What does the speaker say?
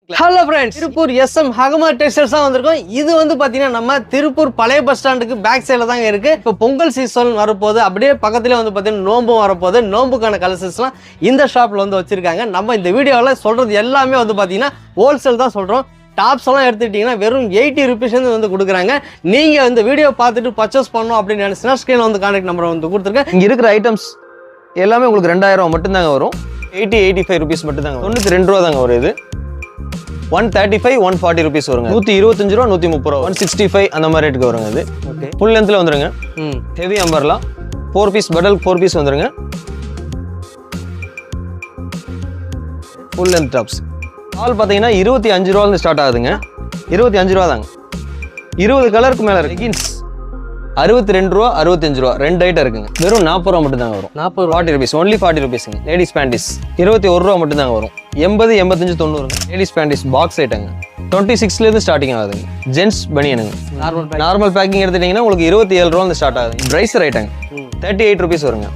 Hello ஃப்ரெண்ட்ஸ், Tiruppur SM ஹகமர் textiles தான் வந்திருக்கோம். இது வந்து பாத்தீங்கன்னா நம்ம திருப்பூர் பழைய பஸ் ஸ்டாண்டுக்கு பேக் சைடில் தாங்க இருக்கு. இப்போ பொங்கல் சீசன் வரப்போது, அப்படியே பக்கத்துல வந்து பாத்தீங்கன்னா நோம்பும் வரப்போது. நோம்புக்கான கலெக்ஷன்ஸ்லாம் இந்த ஷாப்ல வந்து வச்சிருக்காங்க. நம்ம இந்த வீடியோவில் சொல்றது எல்லாமே வந்து பாத்தீங்கன்னா ஹோல்சேல் தான் சொல்றோம். டாப்ஸ் எல்லாம் எடுத்துக்கிட்டீங்கன்னா வெறும் 80 ருபீஸ் வந்து கொடுக்குறாங்க. நீங்க இந்த வீடியோ பார்த்துட்டு பர்ச்சேஸ் பண்ணணும் அப்படின்னு நினைச்சுன்னா ஸ்கிரீன்ல வந்து கான்டாக்ட் நம்பர் வந்து கொடுத்துருக்கேன். இங்கே இருக்கிற ஐட்டம்ஸ் எல்லாமே உங்களுக்கு 2000 மட்டும்தாங்க வரும். 85 ருபீஸ் மட்டும்தாங்க, 92 ரூபா தாங்க வரும். இது 135 140 ருபீஸ் வருங்க. 125 ரூபா 130 ரூபா 165 அந்த மாதிரி ரேட்டுக்கு வருங்க. இது ஓகே, ஃபுல் லென்த்தில் வந்துருங்க. ஹெவி அம்பர்லாம் 4 பீஸ் பட்டல் 4 பீஸ் வந்துருங்க. ஃபுல் லென்த் டாப்ஸ் ஆல் பார்த்தீங்கன்னா 25 ரூபாலேருந்து ஸ்டார்ட் ஆகுதுங்க. 25 ரூபா தாங்க. 20 கலருக்கு மேலே லெகின்ஸ் 62 ரூபா 65 ரூபா ரெண்டு ஐட்டம் இருக்குங்க. வெறும் 40 ரூபா மட்டும் தாங்க வரும். 40 ருபீஸ், ஒன்லி 40 ருபீஸுங்க. லேடிஸ் பேண்டிஸ் 21 ரூபா மட்டும் தாங்க வரும். 80 85 90 லேடிஸ் பேண்டிஸ் பாக்ஸ் ஐட்டங்க 26லேருந்து ஸ்டார்டிங் ஆகுதுங்க. ஜென்ஸ் பனியனுங்க நார்மல் பேக்கிங் எடுத்துட்டீங்கன்னா உங்களுக்கு 27 ரூபாலேருந்து ஸ்டார்ட் ஆகுது. பிரைசர் ஐட்டங்க 38 ருபீஸ் வருங்க.